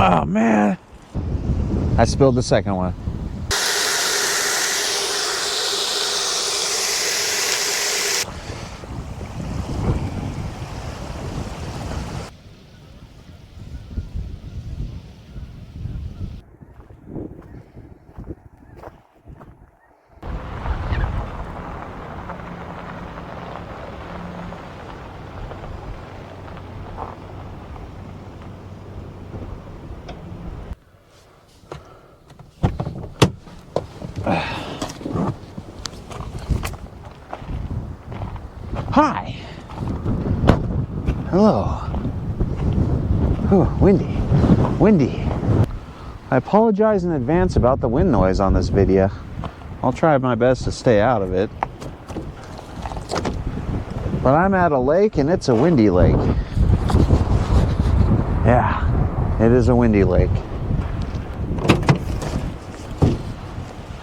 Oh man, I spilled the second one. Hi. Hello. Ooh, windy. I apologize in advance about the wind noise on this video. I'll try my best to stay out of it. But I'm at a lake and it's a windy lake. Yeah, it is a windy lake.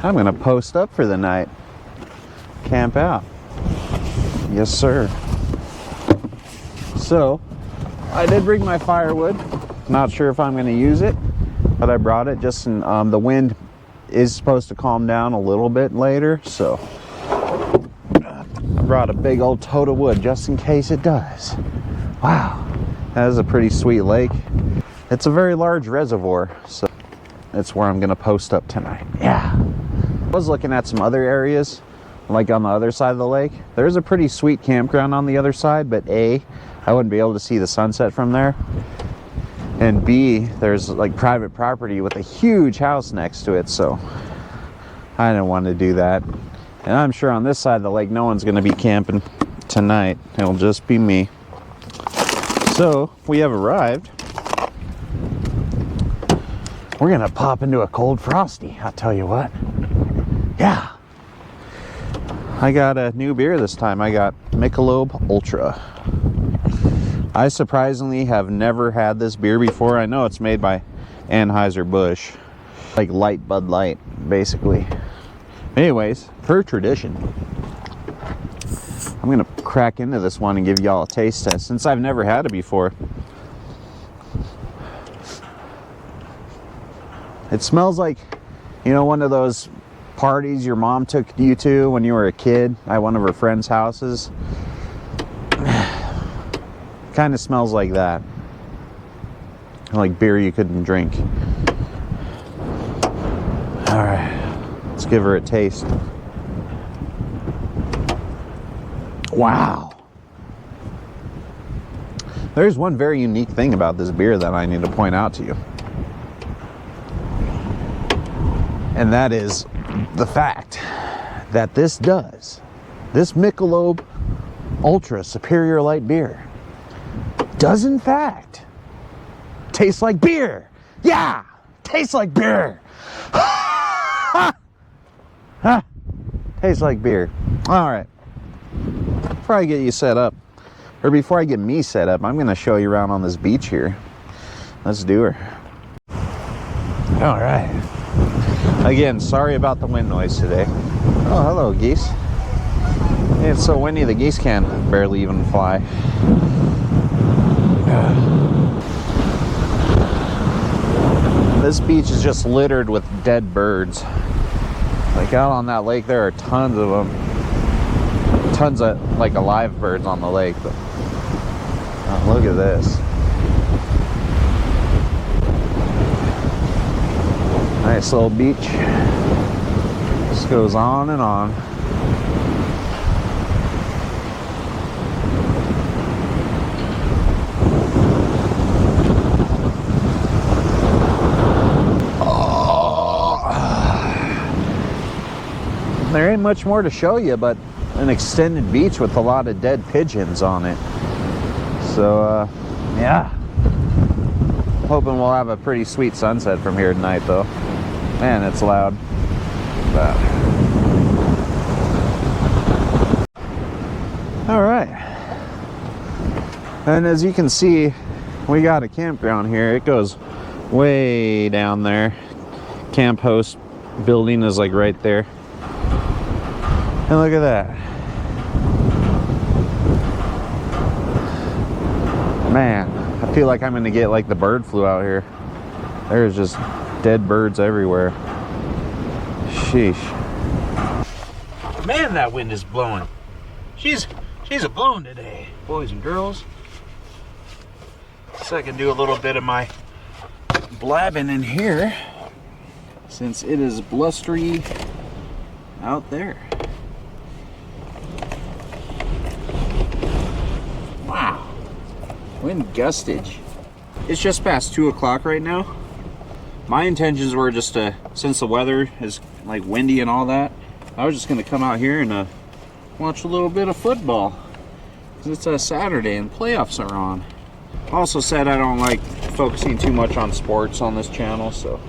I'm gonna post up for the night. Camp out. Yes, sir. So, I did bring my firewood. Not sure if I'm going to use it, but I brought it just in, the wind is supposed to calm down a little bit later, so I brought a big old tote of wood just in case it does. Wow, that is a pretty sweet lake. It's a very large reservoir, so that's where I'm going to post up tonight. Yeah. I was looking at some other areas, like on the other side of the lake. There's a pretty sweet campground on the other side, but A, I wouldn't be able to see the sunset from there. And B, there's like private property with a huge house next to it, so I didn't want to do that. And I'm sure on this side of the lake, no one's going to be camping tonight. It'll just be me. So, we have arrived. We're going to pop into a cold frosty, I'll tell you what. Yeah. I got a new beer this time. I got Michelob Ultra. I surprisingly have never had this beer before. I know it's made by Anheuser-Busch. Like light Bud Light, basically. Anyways, per tradition, I'm going to crack into this one and give y'all a taste test since I've never had it before. It smells like, you know, one of those parties your mom took you to when you were a kid at one of her friends' houses. Kind of smells like that. Like beer you couldn't drink. Alright, let's give her a taste. Wow. There's one very unique thing about this beer that I need to point out to you. And that is the fact that this Michelob Ultra Superior Light Beer does in fact taste like beer. Yeah, tastes like beer. Tastes like beer. All right, before I get you set up, or before I get me set up, I'm going to show you around on this beach here. Let's do her. All right. Again, sorry about the wind noise today. Oh, hello, geese. It's so windy the geese can barely even fly. This beach is just littered with dead birds. Like out on that lake, there are tons of them. Tons of like alive birds on the lake. But oh, look at this. Nice little beach. Just goes on and on. There ain't much more to show you but an extended beach with a lot of dead pigeons on it. So, yeah. Hoping we'll have a pretty sweet sunset from here tonight, though. Man, it's loud. All right. And as you can see, we got a campground here. It goes way down there. Camp host building is like right there. And look at that. Man, I feel like I'm gonna get like the bird flu out here. There's just dead birds everywhere. Sheesh. Man, that wind is blowing. She's a blowing today, boys and girls. So I can do a little bit of my blabbing in here since it is blustery out there. Wow. Wind gustage. It's just past 2 o'clock right now. My intentions were just to, since the weather is like windy and all that, I was just gonna come out here and watch a little bit of football. Cause it's a Saturday and playoffs are on. Also said I don't like focusing too much on sports on this channel, so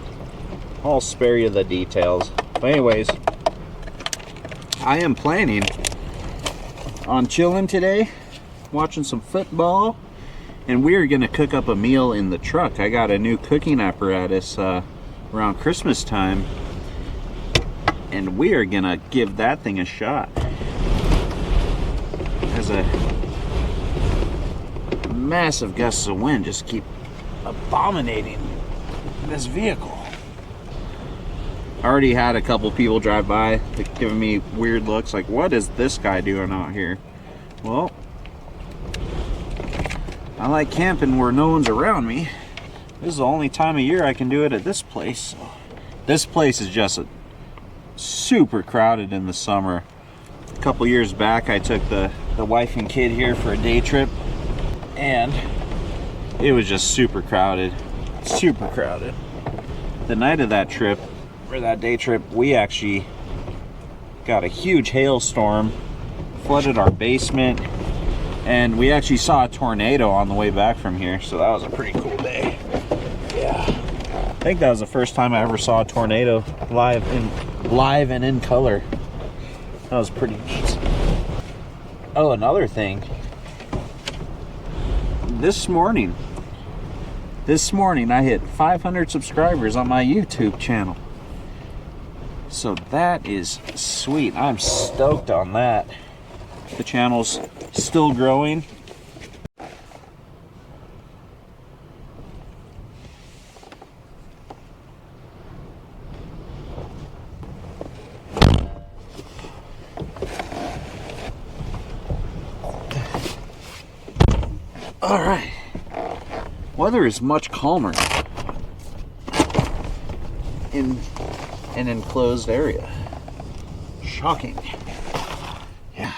I'll spare you the details. But anyways, I am planning on chilling today, watching some football, and we're gonna cook up a meal in the truck. I got a new cooking apparatus around Christmas time, and we are gonna give that thing a shot. As a massive gusts of wind just keep abominating this vehicle. I already had a couple people drive by giving me weird looks like, what is this guy doing out here? Well, I like camping where no one's around me. This is the only time of year I can do it at this place. So this place is just super crowded in the summer. A couple years back I took the wife and kid here for a day trip, and it was just super crowded. Super crowded. The night of that trip, or that day trip, we actually got a huge hailstorm, flooded our basement, and we actually saw a tornado on the way back from here, so that was a pretty cool day. Yeah. I think that was the first time I ever saw a tornado live and in color. That was pretty neat. Oh, another thing. This morning I hit 500 subscribers on my YouTube channel. So that is sweet. I'm stoked on that. The channel's still growing. All right. Weather is much calmer in an enclosed area. Shocking. Yeah.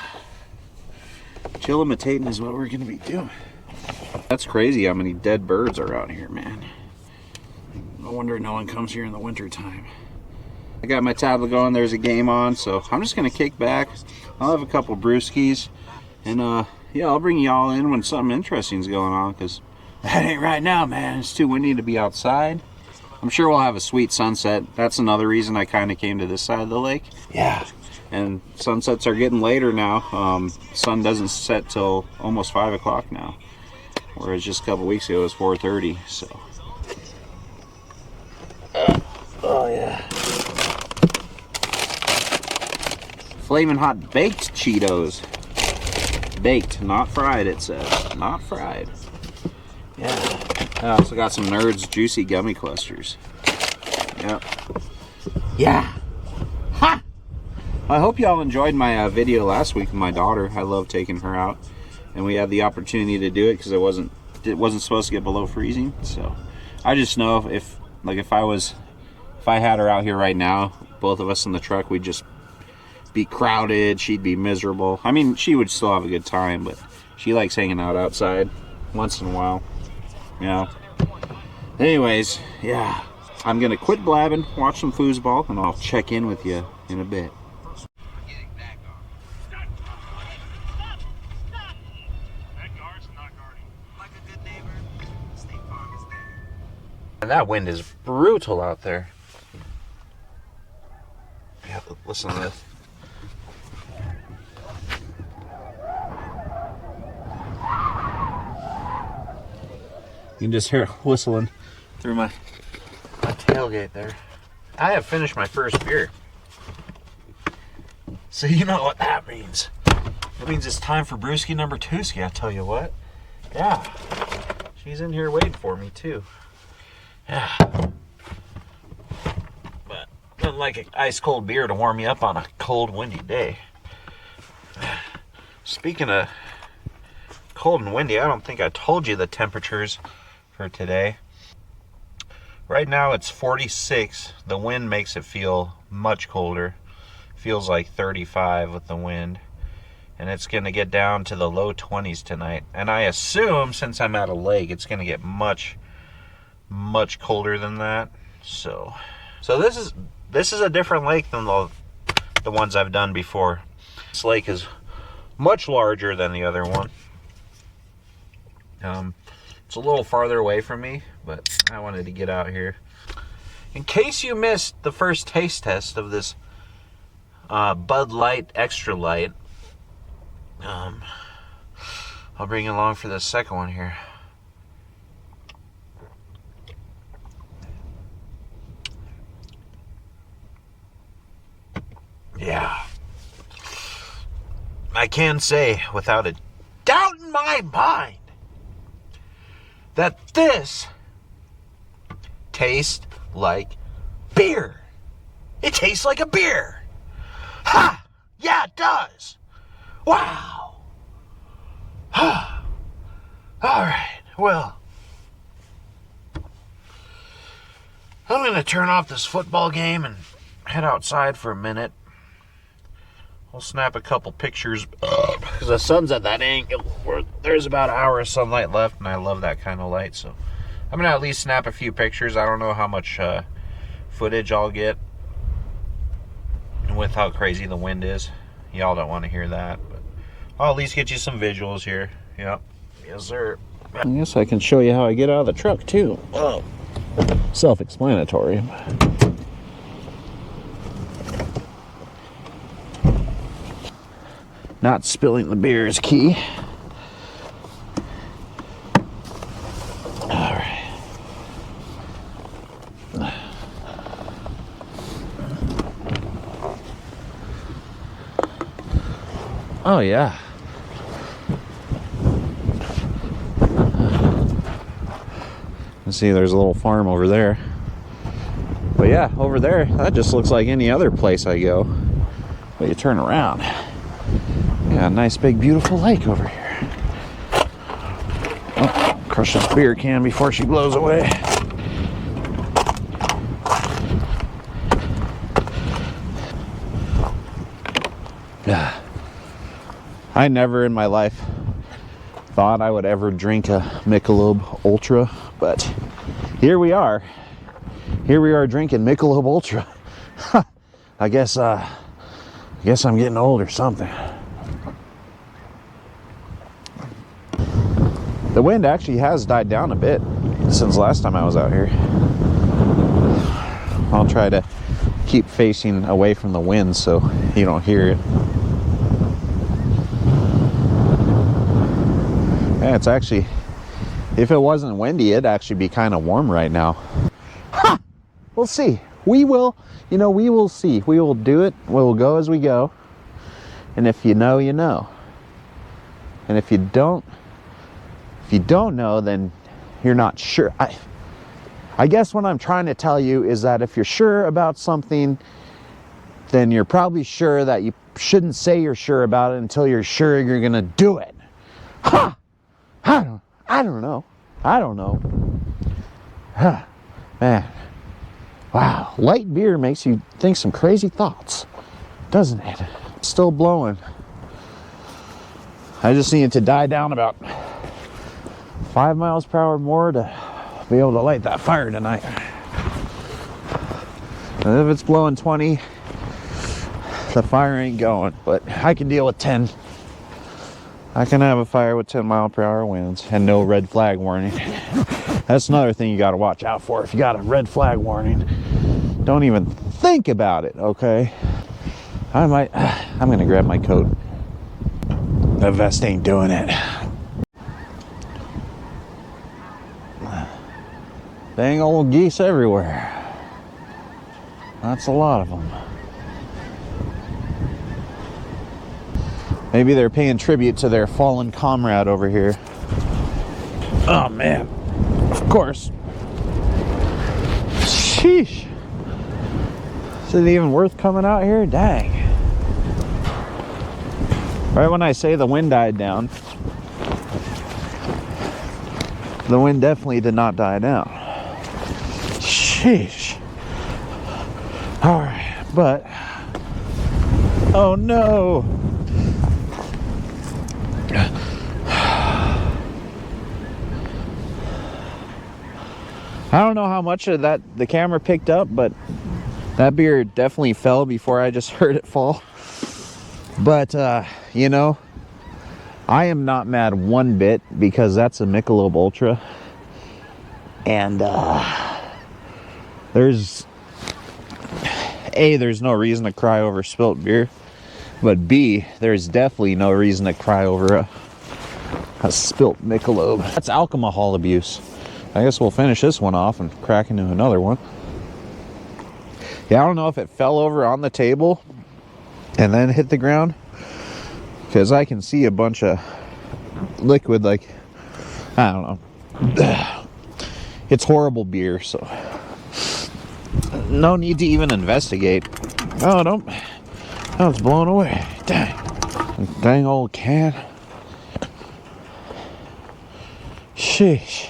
Chillimitating is what we're gonna be doing. That's crazy how many dead birds are out here, man. No wonder no one comes here in the winter time. I got my tablet going, there's a game on, so I'm just gonna kick back. I'll have a couple brewskis, and yeah, I'll bring y'all in when something interesting is going on, because that ain't right now, man. It's too windy to be outside. I'm sure we'll have a sweet sunset. That's another reason I kind of came to this side of the lake. Yeah. And sunsets are getting later now. Sun doesn't set till almost 5 o'clock now, whereas just a couple weeks ago it was 4:30. So, oh yeah, flaming hot baked Cheetos. Baked, not fried. It says not fried. Yeah. I also got some Nerds juicy gummy clusters. Yep. Yeah. Ha! I hope y'all enjoyed my video last week with my daughter. I love taking her out, and we had the opportunity to do it because it wasn't supposed to get below freezing. So I just know if I had her out here right now, both of us in the truck, we'd just be crowded. She'd be miserable. I mean, she would still have a good time, but she likes hanging out outside once in a while. Yeah. Anyways, yeah. I'm gonna quit blabbing, watch some foosball, and I'll check in with you in a bit. And that wind is brutal out there. Yeah, listen to this. You can just hear it whistling through my tailgate there. I have finished my first beer. So you know what that means. That means it's time for brewski number 2ski, I tell you what. Yeah. She's in here waiting for me too. But nothing like an ice cold beer to warm you up on a cold, windy day. Speaking of cold and windy, I don't think I told you the temperatures for today. Right now it's 46. The wind makes it feel much colder. Feels like 35 with the wind. And it's going to get down to the low 20s tonight. And I assume, since I'm at a lake, it's going to get much colder than that. So this is a different lake than the ones I've done before. This lake is much larger than the other one. It's a little farther away from me, but I wanted to get out here. In case you missed the first taste test of this Bud Light Extra Light, I'll bring you along for the second one here. Yeah. I can say without a doubt in my mind that this tastes like beer. It tastes like a beer. Ha! Yeah, it does. Wow. All right, well, I'm going to turn off this football game and head outside for a minute. I'll snap a couple pictures because the sun's at that angle where there's about an hour of sunlight left, and I love that kind of light. So I'm going to at least snap a few pictures. I don't know how much footage I'll get with how crazy the wind is. Y'all don't want to hear that, but I'll at least get you some visuals here. Yep. Yes, sir. I guess I can show you how I get out of the truck, too. Oh, self-explanatory. Not spilling the beer is key. All right. Oh, yeah. See, there's a little farm over there. But yeah, over there, that just looks like any other place I go. But you turn around. Yeah, a nice big beautiful lake over here. Oh, crush this beer can before she blows away. Yeah. I never in my life thought I would ever drink a Michelob Ultra, but here we are. Here we are drinking Michelob Ultra. I guess I'm getting old or something. The wind actually has died down a bit since last time I was out here. I'll try to keep facing away from the wind so you don't hear it. Yeah, it's actually, if it wasn't windy, it'd actually be kind of warm right now. Ha! We'll see. We will see. We will do it. We'll go as we go. And if you know, you know. And if you don't know, then you're not sure. I guess what I'm trying to tell you is that if you're sure about something, then you're probably sure that you shouldn't say you're sure about it until you're sure you're gonna do it. Ha! I don't know. Huh. Man. Wow. Light beer makes you think some crazy thoughts, doesn't it? It's still blowing. I just need it to die down about 5 miles per hour more to be able to light that fire tonight. And if it's blowing 20, the fire ain't going, but I can deal with 10. I can have a fire with 10 mile per hour winds and no red flag warning. That's another thing you got to watch out for. If you got a red flag warning, don't even think about it, okay? I'm gonna grab my coat. The vest ain't doing it. Dang old geese everywhere. That's a lot of them. Maybe they're paying tribute to their fallen comrade over here. Oh man, of course. Sheesh. Is it even worth coming out here? Dang. Right when I say the wind died down, the wind definitely did not die down. Sheesh. Alright, but oh no. I don't know how much of that the camera picked up, but that beer definitely fell before I just heard it fall. But you know, I am not mad one bit, because that's a Michelob Ultra, and there's no reason to cry over spilt beer, but B, there's definitely no reason to cry over a spilt Michelob. That's alcohol abuse. I guess we'll finish this one off and crack into another one. Yeah, I don't know if it fell over on the table and then hit the ground, because I can see a bunch of liquid, like, I don't know. It's horrible beer, so no need to even investigate. Oh, don't. Oh, it's blown away. Dang old can. Sheesh.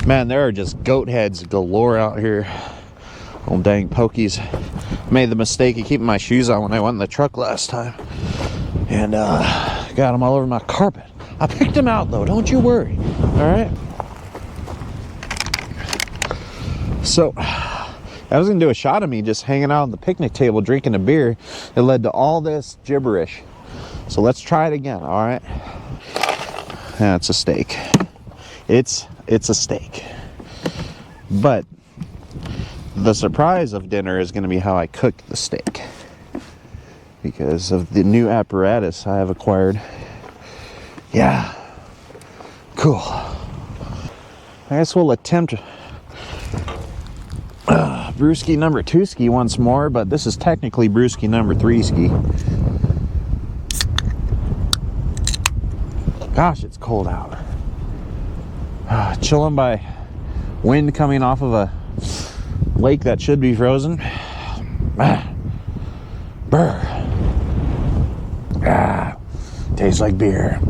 Man, there are just goat heads galore out here. Oh, dang pokies. Made the mistake of keeping my shoes on when I went in the truck last time. And got them all over my carpet. I picked them out though, don't you worry. Alright? So, I was gonna do a shot of me just hanging out on the picnic table drinking a beer. It led to all this gibberish. So let's try it again, alright? Yeah, it's a steak. It's a steak. But the surprise of dinner is going to be how I cook the steak, because of the new apparatus I have acquired. Yeah. Cool. I guess we'll attempt brewski number 2 ski once more, but this is technically brewski number 3 ski. Gosh, it's cold out. Chilling by wind coming off of a lake that should be frozen. Brr. Tastes like beer.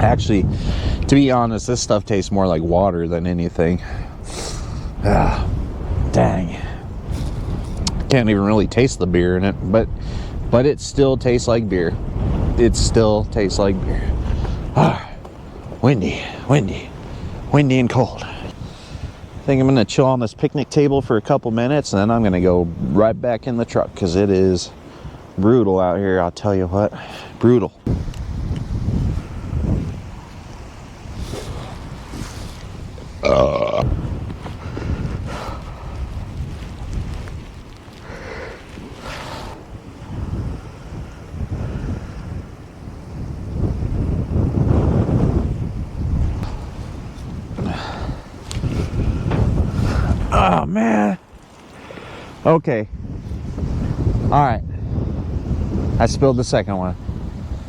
Actually, to be honest, this stuff tastes more like water than anything. Dang. Can't even really taste the beer in it, but it still tastes like beer. It still tastes like beer. Windy and cold. I think I'm gonna chill on this picnic table for a couple minutes, and then I'm gonna go right back in the truck, because it is brutal out here, I'll tell you what. Brutal. Oh man. Okay. Alright. I spilled the second one.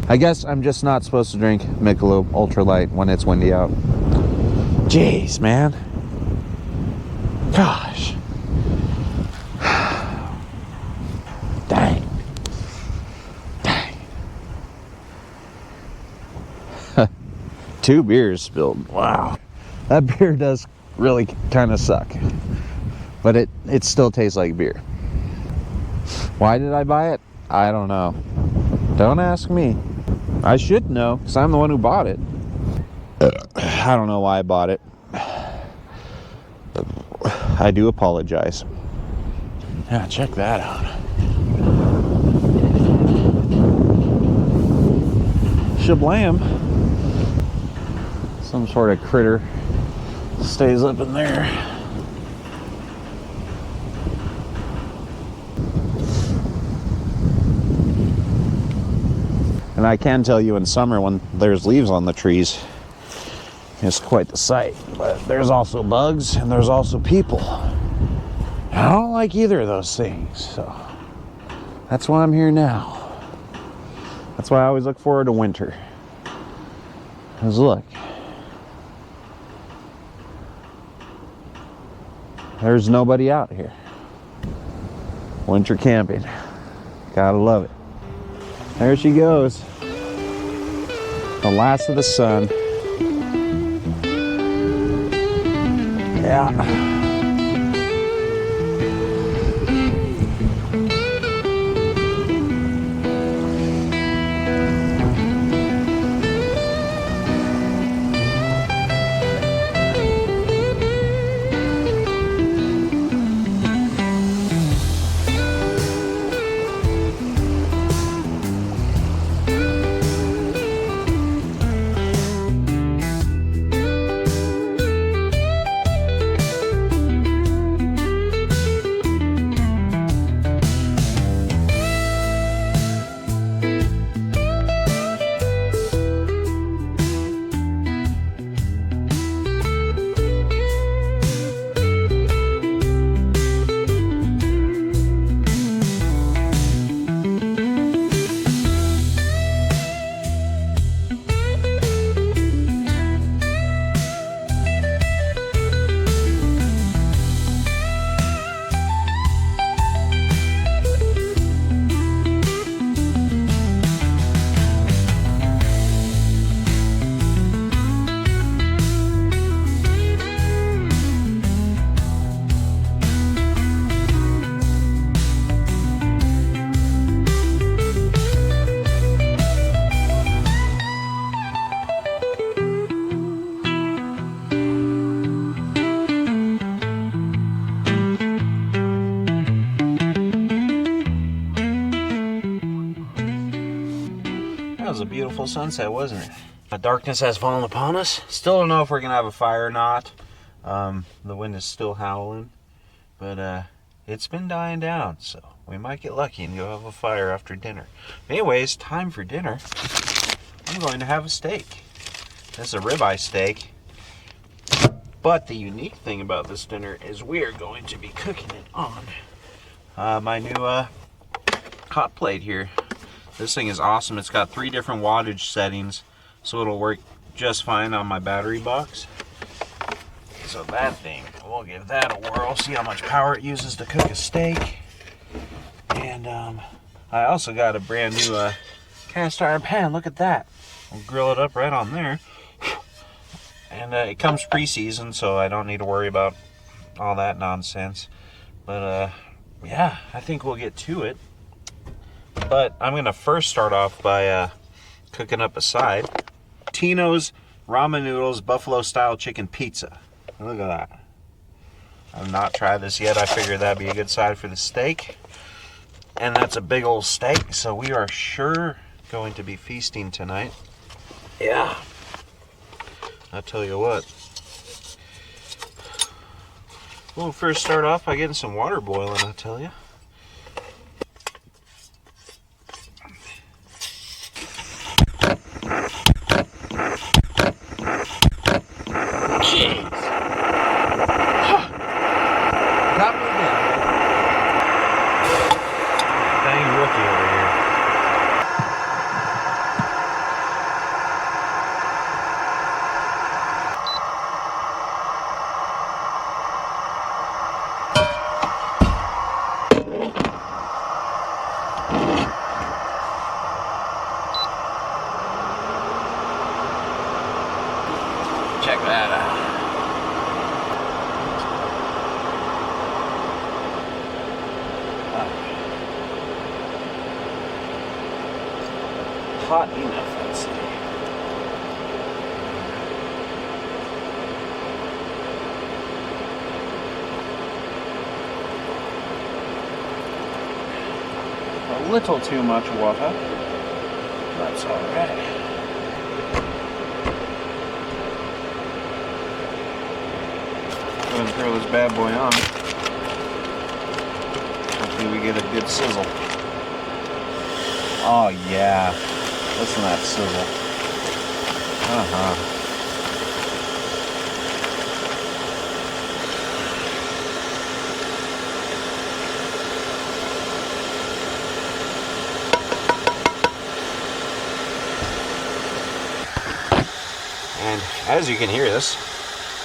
I guess I'm just not supposed to drink Michelob Ultra Light when it's windy out. Jeez, man. Gosh. Dang. 2 beers spilled. Wow. That beer does really kind of suck. But it still tastes like beer. Why did I buy it? I don't know. Don't ask me. I should know, because I'm the one who bought it. I don't know why I bought it. I do apologize. Yeah, check that out. Shablam. Some sort of critter stays up in there. And I can tell you, in summer when there's leaves on the trees, it's quite the sight. But there's also bugs and there's also people. I don't like either of those things, so that's why I'm here now. That's why I always look forward to winter. Because look, there's nobody out here. Winter camping. Gotta love it. There she goes. The last of the sun. Yeah. That was a beautiful sunset, wasn't it? The darkness has fallen upon us. Still don't know if we're gonna have a fire or not. The wind is still howling, but it's been dying down, so we might get lucky and go have a fire after dinner. Anyways, time for dinner. I'm going to have a steak. This is a ribeye steak. But the unique thing about this dinner is we're going to be cooking it on my new hot plate here. This thing is awesome. It's got 3 different wattage settings, so it'll work just fine on my battery box. So that thing, we'll give that a whirl, see how much power it uses to cook a steak. And I also got a brand new cast iron pan. Look at that. We'll grill it up right on there. And it comes pre-seasoned, so I don't need to worry about all that nonsense. But yeah, I think we'll get to it. But I'm gonna first start off by cooking up a side. Tino's ramen noodles buffalo style chicken pizza. Look at that. I've not tried this yet. I figured that'd be a good side for the steak. And that's a big old steak, so we are sure going to be feasting tonight. Yeah. I'll tell you what. We'll first start off by getting some water boiling, I'll tell you. Jeez. Got me again. Dang rookie over here. Check that out. Hot enough, let's see. A little too much water. That's all right. Go ahead and throw this bad boy on. Hopefully we get a good sizzle. Oh yeah. Listen to that sizzle. As you can hear, this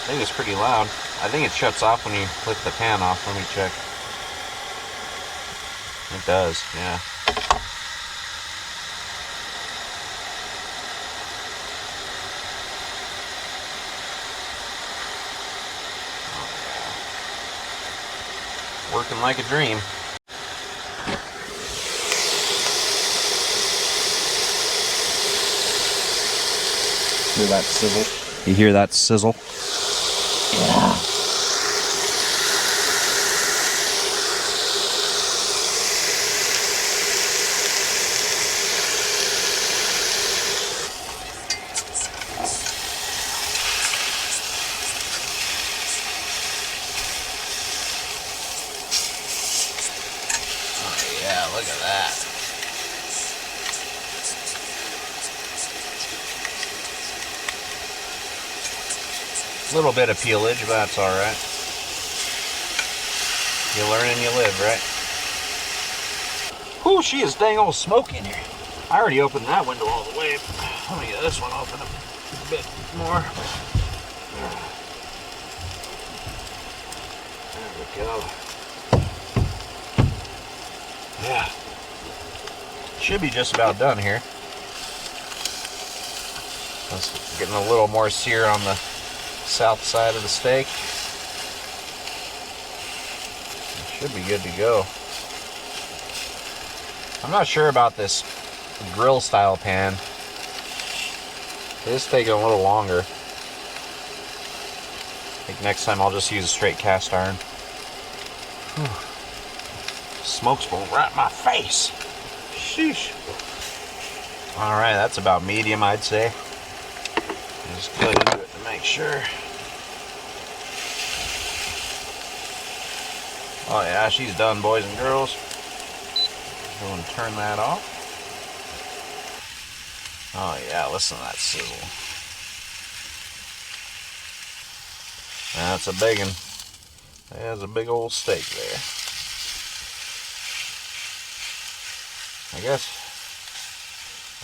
thing is pretty loud. I think it shuts off when you click the pan off. Let me check. It does, yeah. Working like a dream. Hear that sizzle? You hear that sizzle? Yeah. Oh yeah, look at that. Little bit of peelage, but that's all right. You learn and you live, right? Whew, she is dang old smoky in here. I already opened that window all the way. Let me get this one open a bit more. There we go. Yeah. Should be just about done here. Just getting a little more sear on the south side of the steak. It should be good to go. I'm not sure about this grill style pan. It's taking a little longer. I think next time I'll just use a straight cast iron. Whew. Smoke's going right in my face. Sheesh. Alright, that's about medium, I'd say. Just cut into it to make sure. Oh yeah, she's done, boys and girls. Go and turn that off. Oh yeah, listen to that sizzle. That's a big one. There's a big old steak there. I guess.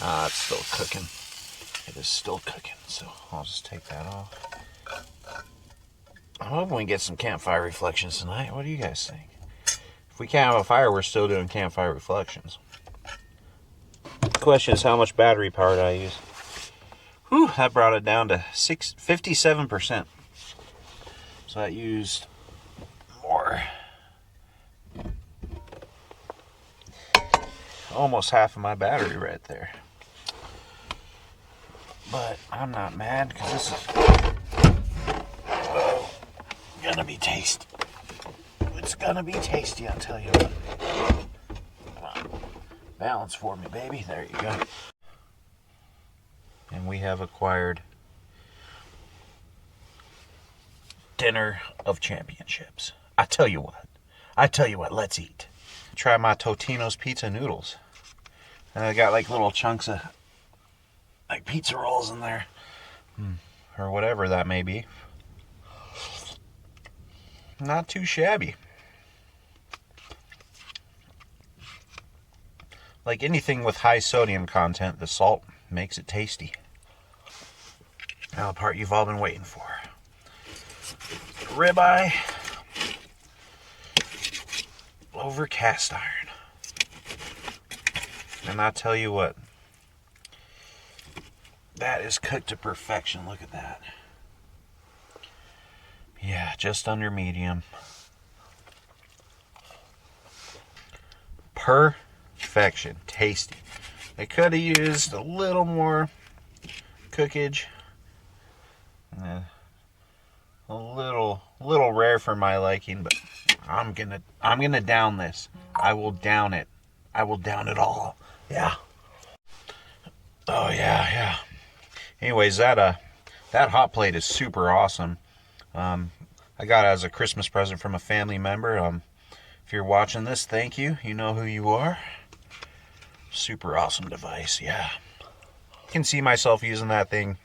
It's still cooking. It is still cooking, so I'll just take that off. I'm hoping we get some campfire reflections tonight. What do you guys think? If we can't have a fire, we're still doing campfire reflections. The question is how much battery power did I use? Whew, that brought it down to 57%. So that used more. Almost half of my battery right there. But I'm not mad because this is gonna be tasty. It's gonna be tasty, I'll tell you what. Come on. Balance for me, baby. There you go. And we have acquired dinner of championships. I tell you what, let's eat. Try my Totino's pizza noodles. And I got like little chunks of like pizza rolls in there. Or whatever that may be. Not too shabby. Like anything with high sodium content, the salt makes it tasty. Now the part you've all been waiting for. Ribeye over cast iron. And I'll tell you what, that is cooked to perfection. Look at that. Yeah, just under medium. Perfection. Tasty. I could have used a little more cookage. A little rare for my liking, but I'm gonna down this. I will down it. I will down it all. Yeah. Oh yeah. Anyways, that hot plate is super awesome. I got it as a Christmas present from a family member. If you're watching this, thank you. You know who you are. Super awesome device, yeah. I can see myself using that thing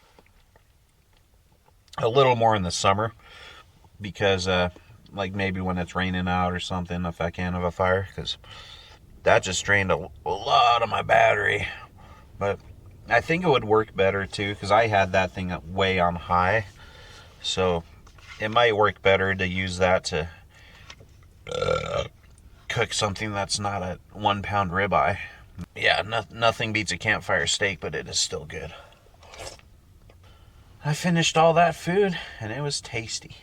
a little more in the summer because like maybe when it's raining out or something, if I can't have a fire, because that just drained a lot of my battery. But I think it would work better too, because I had that thing up way on high. So it might work better to use that to cook something that's not a 1 pound ribeye. Yeah, nothing beats a campfire steak, but it is still good. I finished all that food and it was tasty.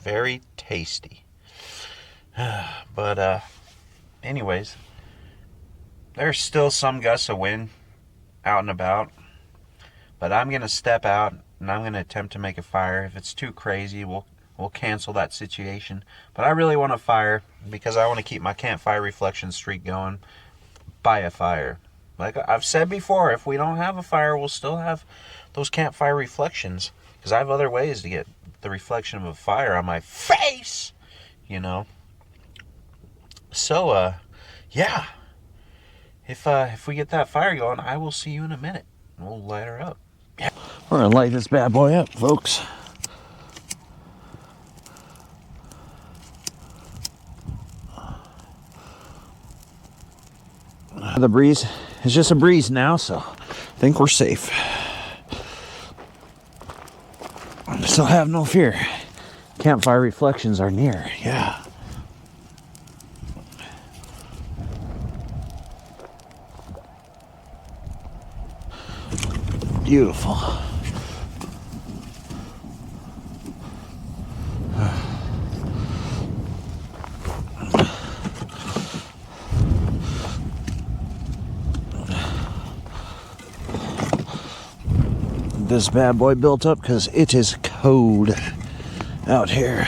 Very tasty. But anyways, there's still some gusts of wind out and about, but I'm gonna step out and I'm gonna attempt to make a fire. If it's too crazy, we'll cancel that situation. But I really want a fire because I want to keep my campfire reflection streak going by a fire. Like I've said before, if we don't have a fire, we'll still have those campfire reflections, because I have other ways to get the reflection of a fire on my face, you know. So yeah, if we get that fire going, I will see you in a minute. We'll light her up. Yeah. We're gonna light this bad boy up, folks. The breeze is just a breeze now, so I think we're safe. So have no fear. Campfire reflections are near. Yeah. Beautiful. This bad boy built up because it is cold out here.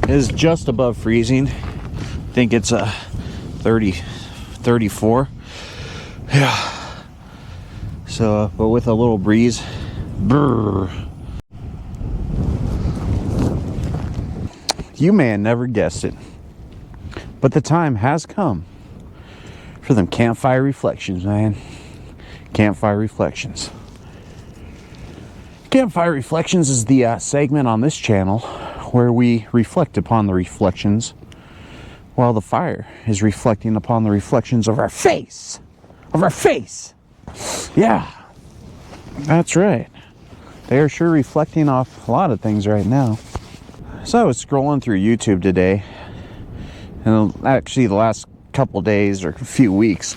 It is just above freezing. I think it's 34. Yeah. So, but with a little breeze. Brr. You may have never guessed it, but the time has come for them campfire reflections, man. Campfire reflections. Campfire Reflections is the segment on this channel where we reflect upon the reflections while the fire is reflecting upon the reflections of our face. Of our face! Yeah, that's right. They are sure reflecting off a lot of things right now. So I was scrolling through YouTube today, and actually the last couple days or a few weeks,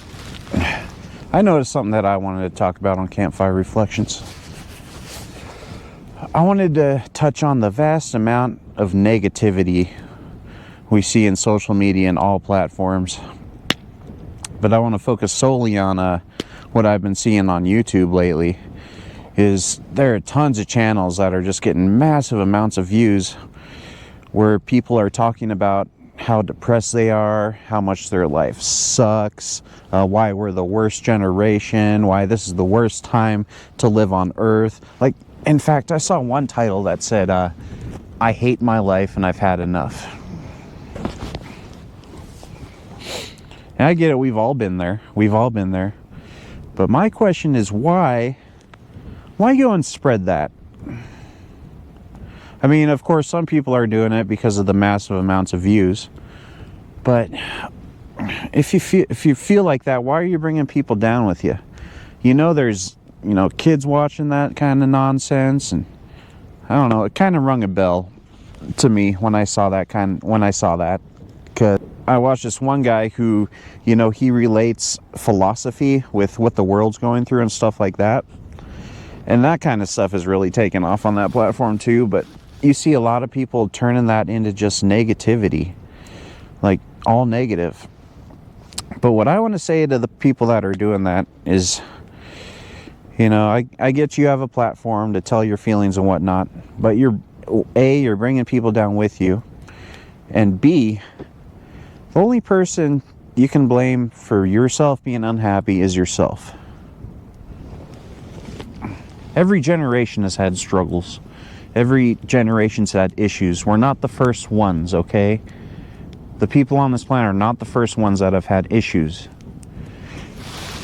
I noticed something that I wanted to talk about on Campfire Reflections. I wanted to touch on the vast amount of negativity we see in social media and all platforms. But I want to focus solely on what I've been seeing on YouTube lately. Is there are tons of channels that are just getting massive amounts of views where people are talking about how depressed they are, how much their life sucks, why we're the worst generation, why this is the worst time to live on Earth. Like, in fact, I saw one title that said, I hate my life and I've had enough. And I get it, we've all been there. We've all been there. But my question is, why go and spread that? I mean, of course, some people are doing it because of the massive amounts of views. But if you feel like that, why are you bringing people down with you? You know, there's kids watching that kind of nonsense, and I don't know, it kind of rung a bell to me when I saw that because I watched this one guy who, he relates philosophy with what the world's going through and stuff like that, and that kind of stuff is really taken off on that platform too. But you see a lot of people turning that into just negativity, like all negative. But what I want to say to the people that are doing that is, I get you have a platform to tell your feelings and whatnot, but you're bringing people down with you, and B, the only person you can blame for yourself being unhappy is yourself. Every generation has had struggles. Every generation's had issues. We're not the first ones, okay? The people on this planet are not the first ones that have had issues.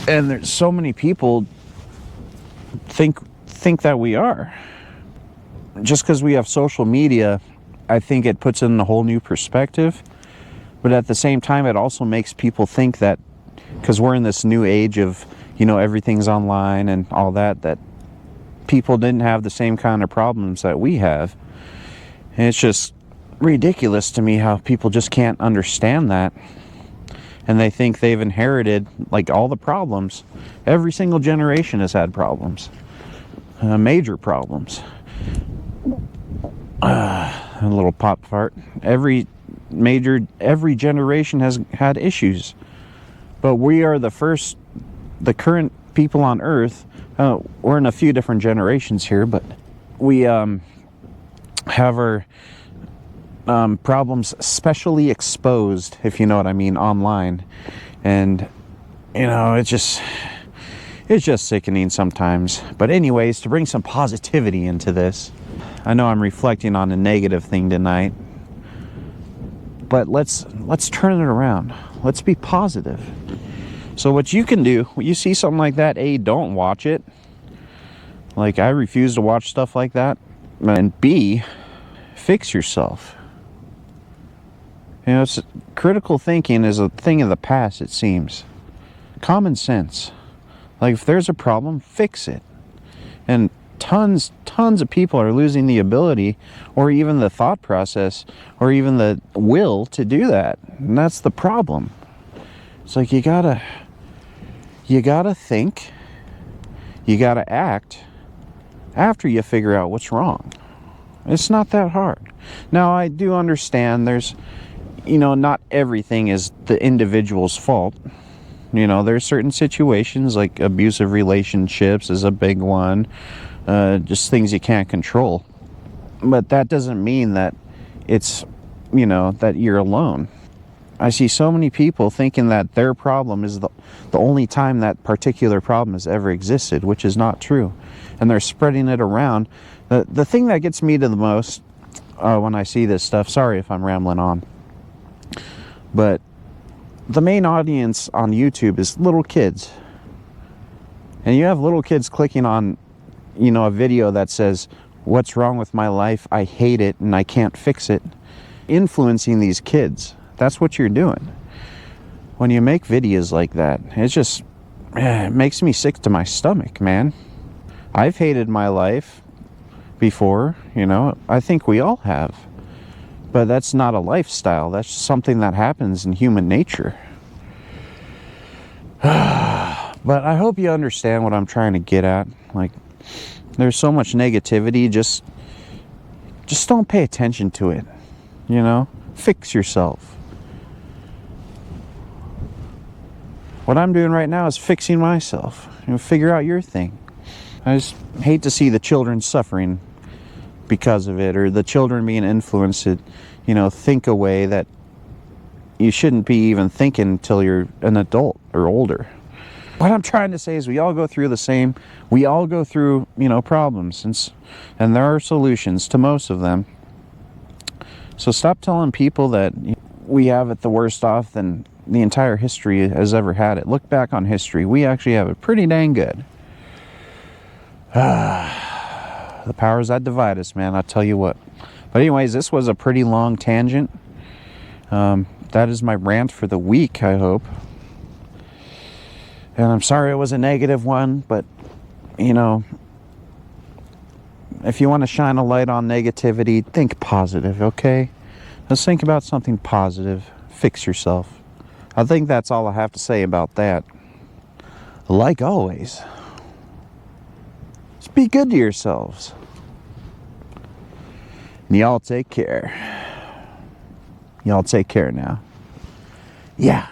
And there's so many people think that we are. Just because we have social media, I think it puts it in a whole new perspective. But at the same time, it also makes people think that because we're in this new age of, everything's online and all that, that people didn't have the same kind of problems that we have. And it's just ridiculous to me how people just can't understand that. And they think they've inherited like all the problems. Every single generation has had problems, major problems. A little pop fart. Every generation has had issues, but we are the current people on Earth. We're in a few different generations here, but we have our problems specially exposed, if you know what I mean, online. And it's just sickening sometimes. But anyways, to bring some positivity into this, I know I'm reflecting on a negative thing tonight, but let's turn it around. Let's be positive. So what you can do when you see something like that, A, don't watch it. Like, I refuse to watch stuff like that. And B, fix yourself. Critical thinking is a thing of the past, it seems. Common sense. Like, if there's a problem, fix it. And tons of people are losing the ability, or even the thought process, or even the will to do that. And that's the problem. It's like you gotta think, you gotta act after you figure out what's wrong. It's not that hard. Now, I do understand there's, not everything is the individual's fault. There's certain situations, like abusive relationships is a big one. Just things you can't control. But that doesn't mean that it's, that you're alone. I see so many people thinking that their problem is the only time that particular problem has ever existed, which is not true. And they're spreading it around. The thing that gets me to the most when I see this stuff, sorry if I'm rambling on, but the main audience on YouTube is little kids. And you have little kids clicking on, a video that says, "What's wrong with my life? I hate it and I can't fix it." Influencing these kids. That's what you're doing. When you make videos like that, it makes me sick to my stomach, man. I've hated my life before, I think we all have. But that's not a lifestyle. That's just something that happens in human nature. But I hope you understand what I'm trying to get at. Like, there's so much negativity. Just don't pay attention to it. Fix yourself. What I'm doing right now is fixing myself. Figure out your thing. I just hate to see the children suffering because of it, or the children being influenced to, think a way that you shouldn't be even thinking until you're an adult or older. What I'm trying to say is we all go through problems, and there are solutions to most of them. So stop telling people that we have it the worst off than the entire history has ever had it. Look back on history. We actually have it pretty dang good. The powers that divide us, man, I'll tell you what. But anyways, this was a pretty long tangent. That is my rant for the week, I hope. And I'm sorry it was a negative one, but, if you want to shine a light on negativity, think positive, okay? Let's think about something positive. Fix yourself. I think that's all I have to say about that. Like always, just be good to yourselves. And y'all take care. Y'all take care now. Yeah.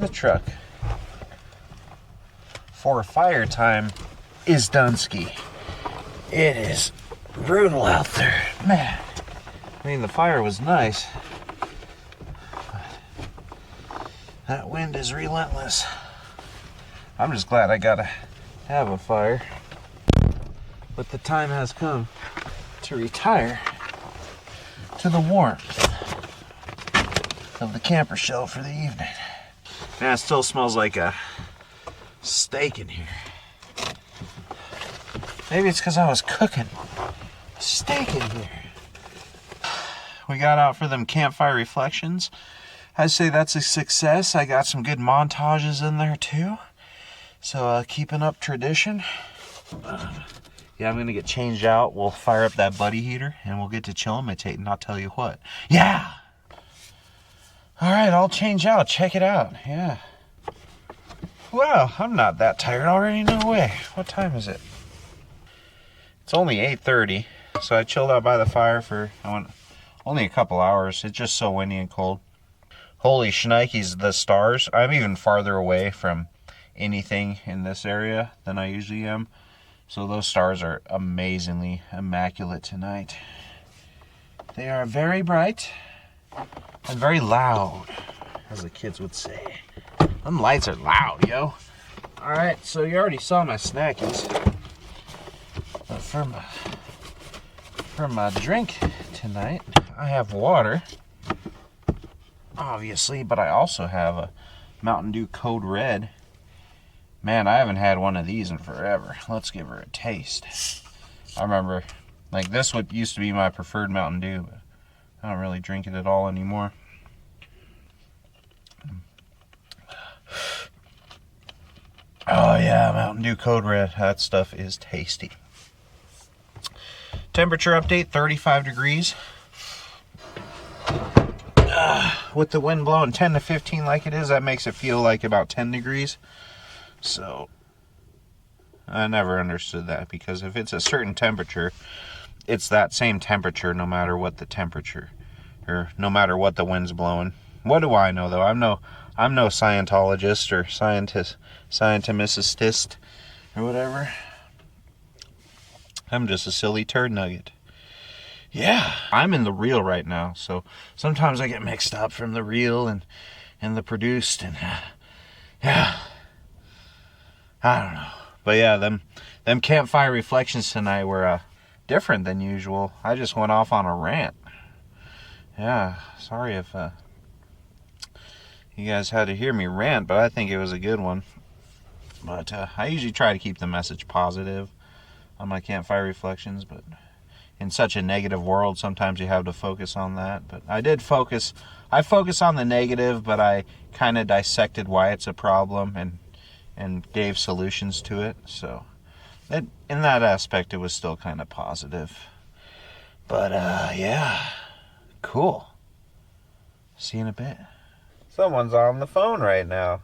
the truck. For fire time is Dunsky. It is brutal out there, man. I mean, the fire was nice, but that wind is relentless. I'm just glad I gotta have a fire, but the time has come to retire to the warmth of the camper shell for the evening. Man, it still smells like a steak in here. Maybe it's because I was cooking steak in here. We got out for them campfire reflections. I'd say that's a success. I got some good montages in there too. So keeping up tradition. Yeah, I'm gonna get changed out. We'll fire up that buddy heater and we'll get to chill imitate and I'll tell you what. Yeah! Alright, I'll change out. Check it out. Yeah. Wow, I'm not that tired already. No way. What time is it? It's only 8:30. So I chilled out by the fire for only a couple hours. It's just so windy and cold. Holy shnikes, the stars. I'm even farther away from anything in this area than I usually am. So those stars are amazingly immaculate tonight. They are very bright and very loud, as the kids would say. Them lights are loud, yo. Alright, so you already saw my snackies. But for my drink tonight, I have water, obviously, but I also have a Mountain Dew Code Red. Man, I haven't had one of these in forever. Let's give her a taste. I remember, like, this used to be my preferred Mountain Dew, but I don't really drink it at all anymore. Oh yeah, Mountain Dew Code Red. That stuff is tasty. Temperature update, 35 degrees. With the wind blowing 10 to 15 like it is, that makes it feel like about 10 degrees. So, I never understood that, because if it's a certain temperature, it's that same temperature no matter what the temperature, or no matter what the wind's blowing. What do I know, though? I'm no Scientologist or scientimicist or whatever. I'm just a silly turd nugget. Yeah, I'm in the real right now, so sometimes I get mixed up from the real and the produced, and yeah, I don't know. But yeah, them campfire reflections tonight were different than usual. I just went off on a rant. Yeah, sorry if you guys had to hear me rant, but I think it was a good one. But I usually try to keep the message positive on my campfire reflections, but in such a negative world, sometimes you have to focus on that. But I focus on the negative, but I kind of dissected why it's a problem and gave solutions to it. So in that aspect, it was still kind of positive. But yeah, cool. See you in a bit. Someone's on the phone right now.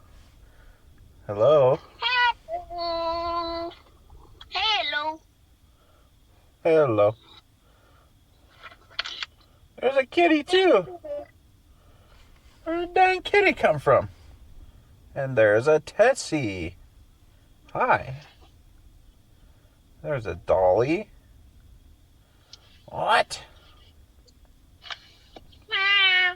Hello? Hello. Hello. Hello. There's a kitty too. Where did the dang kitty come from? And there's a Tessie. Hi. There's a dolly. What? Meow.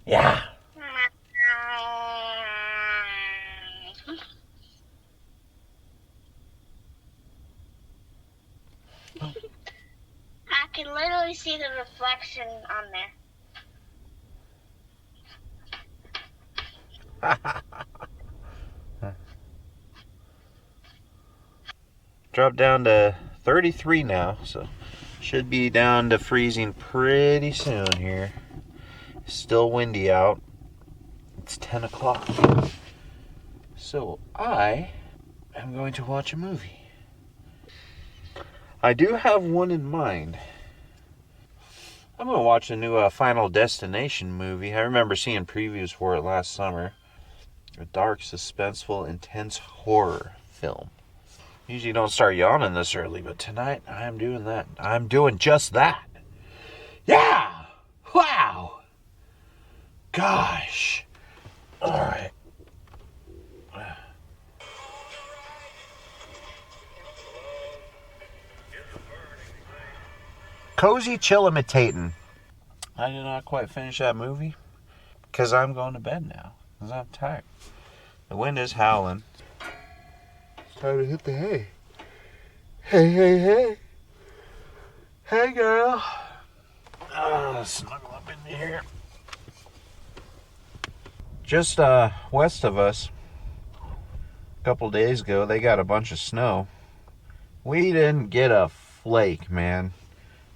Yeah. I can literally see the reflection on there. Dropped down to 33 now, so should be down to freezing pretty soon here. Still windy out. It's 10 o'clock. So I am going to watch a movie. I do have one in mind. I'm going to watch the new Final Destination movie. I remember seeing previews for it last summer. A dark, suspenseful, intense horror film. Usually don't start yawning this early, but tonight I am doing that. I'm doing just that. Yeah! Wow! Gosh. All right. Cozy chill imitating. I did not quite finish that movie because I'm going to bed now because I'm tired. The wind is howling. It's time to hit the hay. Hey, hey, hey. Hey, girl. Snuggle up in here. Just west of us, a couple days ago, they got a bunch of snow. We didn't get a flake, man.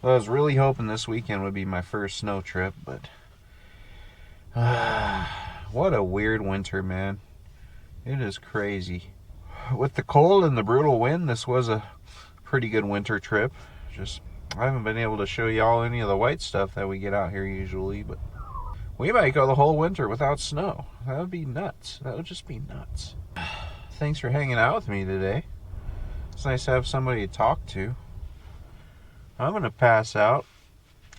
I was really hoping this weekend would be my first snow trip, but what a weird winter, man. It is crazy. With the cold and the brutal wind, this was a pretty good winter trip. Just, I haven't been able to show y'all any of the white stuff that we get out here usually, but we might go the whole winter without snow. That would be nuts. That would just be nuts. Thanks for hanging out with me today. It's nice to have somebody to talk to. I'm going to pass out,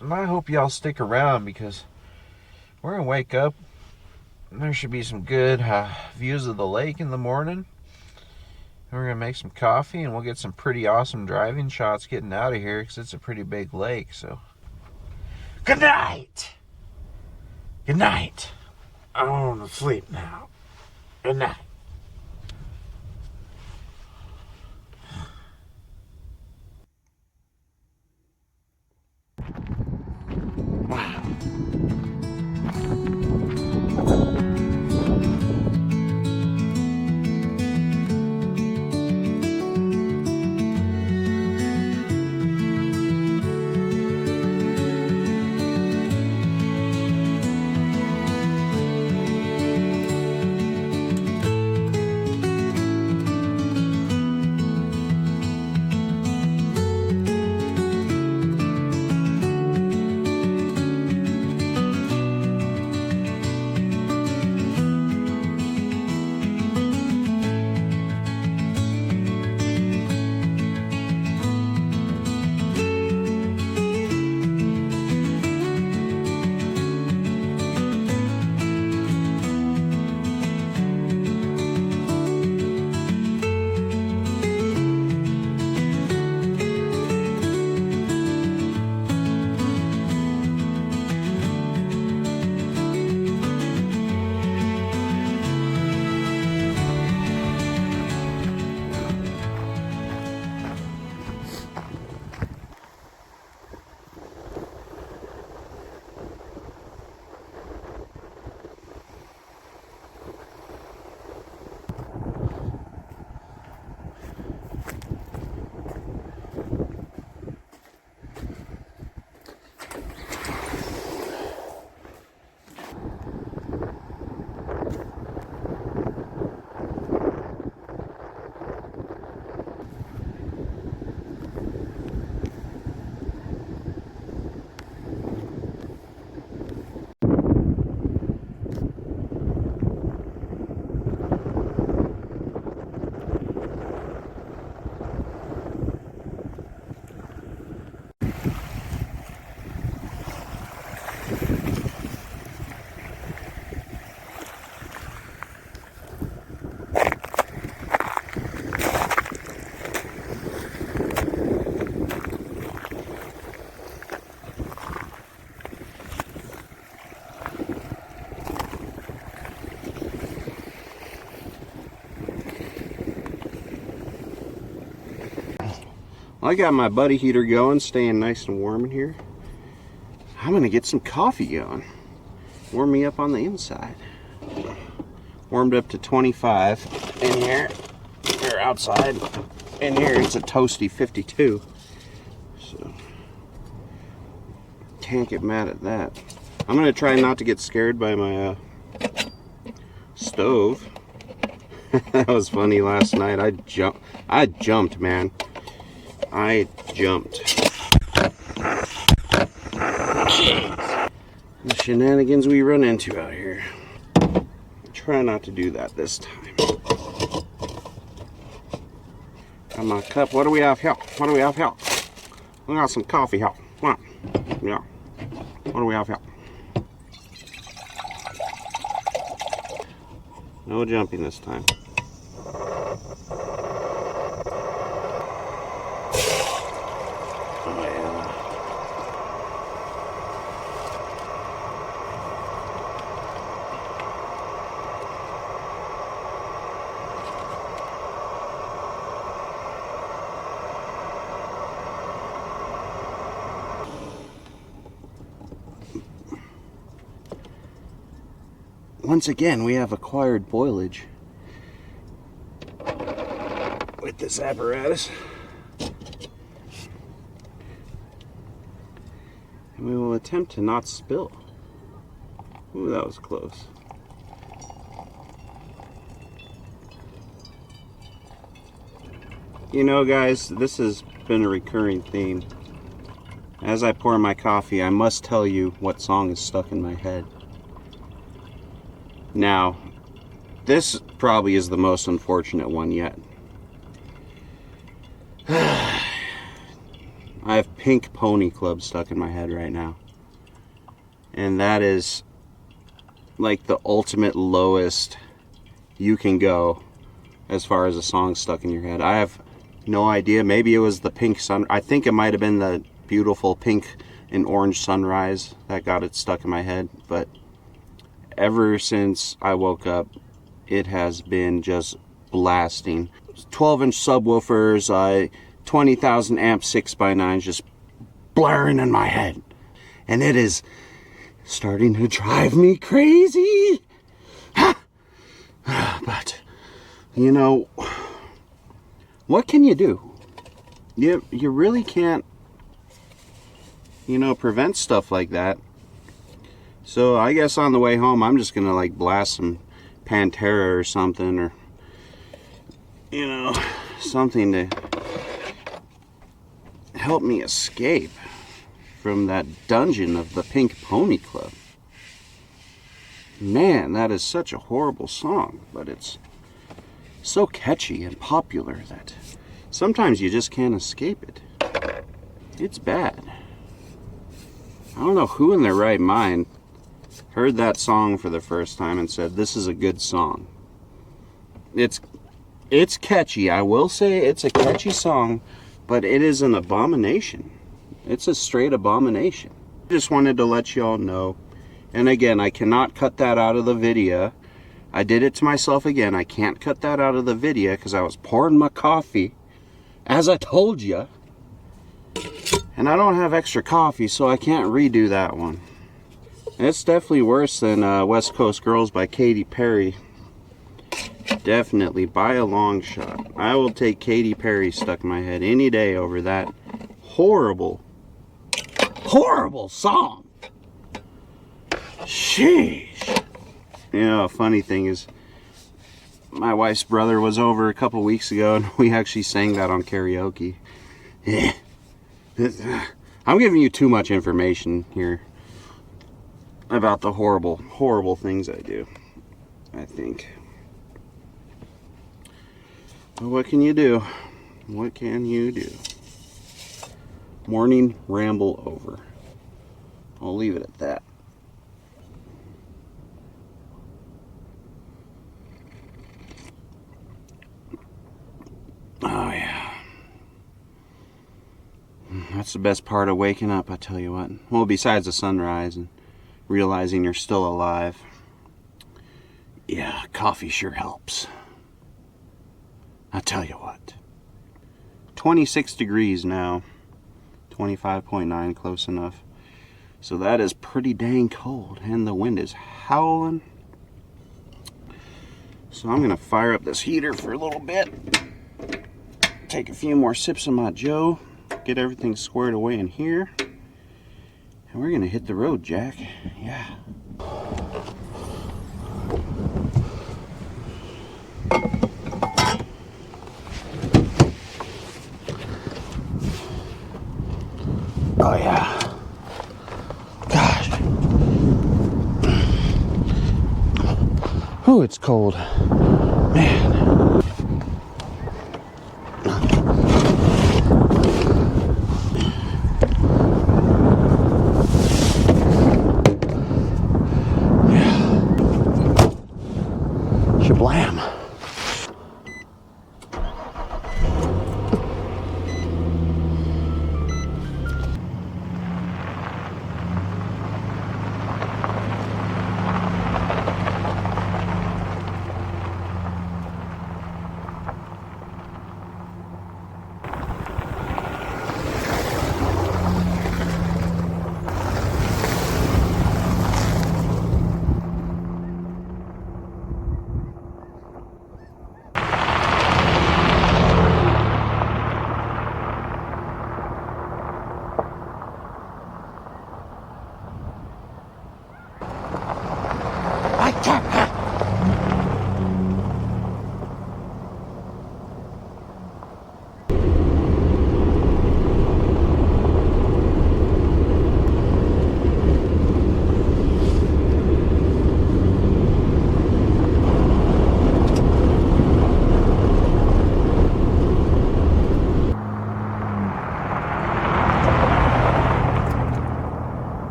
and I hope y'all stick around because we're going to wake up, and there should be some good views of the lake in the morning. And we're going to make some coffee, and we'll get some pretty awesome driving shots getting out of here because it's a pretty big lake. So, good night! Good night. I want to sleep now. Good night. Wow. I got my buddy heater going, staying nice and warm in here. I'm gonna get some coffee going. Warm me up on the inside. Warmed up to 25 in here, or outside. In here it's a toasty 52. So, can't get mad at that. I'm gonna try not to get scared by my stove. That was funny last night. I jumped, man. I jumped. Jeez. The shenanigans we run into out here. Try not to do that this time. Got my cup. What do we have here? What do we have here? We got some coffee here. Come on. Yeah. What do we have here? No jumping this time. Oh yeah. Once again, we have acquired boilage with this apparatus. And we will attempt to not spill. Ooh, that was close. You know, guys, this has been a recurring theme. As I pour my coffee, I must tell you what song is stuck in my head. Now, this probably is the most unfortunate one yet. I have Pink Pony Club stuck in my head right now. And that is like the ultimate lowest you can go as far as a song stuck in your head. I have no idea. Maybe it was the pink sun. I think it might have been the beautiful pink and orange sunrise that got it stuck in my head. But ever since I woke up, it has been just blasting. 12-inch subwoofers, 20,000 amp 6x9s just blaring in my head. And it is starting to drive me crazy. But, you know, what can you do? You really can't, you know, prevent stuff like that. So I guess on the way home, I'm just gonna like blast some Pantera or something, or, you know, something to help me escape from that dungeon of the Pink Pony Club. Man, that is such a horrible song, but it's so catchy and popular that sometimes you just can't escape it. It's bad. I don't know who in their right mind heard that song for the first time and said, this is a good song. It's catchy. I will say it's a catchy song, but it is an abomination. It's a straight abomination. Just wanted to let you all know. And again, I cannot cut that out of the video. I did it to myself again. I can't cut that out of the video because I was pouring my coffee, as I told you. And I don't have extra coffee, so I can't redo that one. It's definitely worse than West Coast Girls by Katy Perry. Definitely, by a long shot. I will take Katy Perry stuck in my head any day over that horrible, horrible song. Sheesh. You know, a funny thing is, my wife's brother was over a couple weeks ago and we actually sang that on karaoke. Yeah. I'm giving you too much information here about the horrible, horrible things I do, I think. But what can you do? What can you do? Morning ramble over. I'll leave it at that. Oh yeah. That's the best part of waking up, I tell you what. Well, besides the sunrise and realizing you're still alive. Yeah, coffee sure helps. I tell you what. 26 degrees now. 25.9, close enough. So that is pretty dang cold, and the wind is howling. So I'm gonna fire up this heater for a little bit. Take a few more sips of my Joe. Get everything squared away in here. And we're gonna hit the road, Jack. Yeah. Oh yeah. Gosh. Oh, it's cold. Man.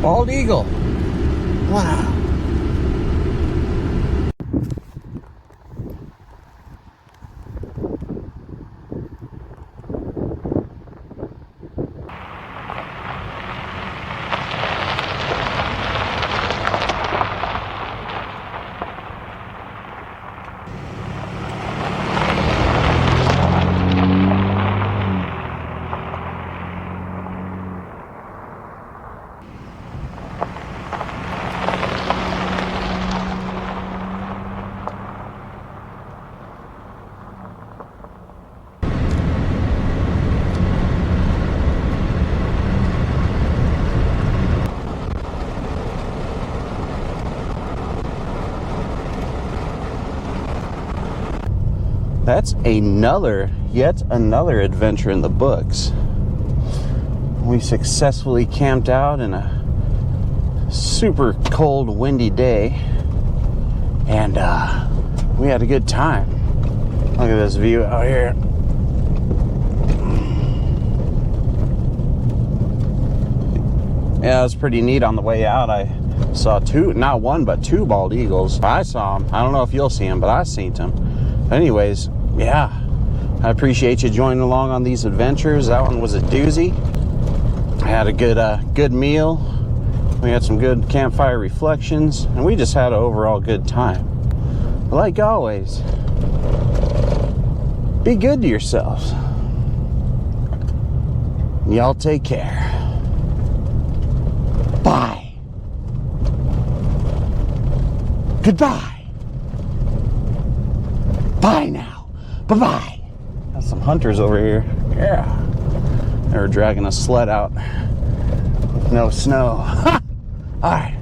Bald eagle. Wow. That's yet another adventure in the books. We successfully camped out in a super cold, windy day, and we had a good time. Look at this view out here. Yeah, it was pretty neat. On the way out, I saw not one, but two bald eagles. I saw them. I don't know if you'll see them, but I seen them. Anyways, yeah, I appreciate you joining along on these adventures. That one was a doozy. I had a good meal. We had some good campfire reflections, and we just had an overall good time. But like always, be good to yourselves. Y'all take care. Bye. Goodbye. Bye now. Bye-bye. Got some hunters over here. Yeah. They were dragging a sled out with no snow. All right.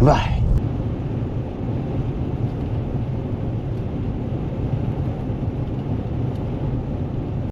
Bye.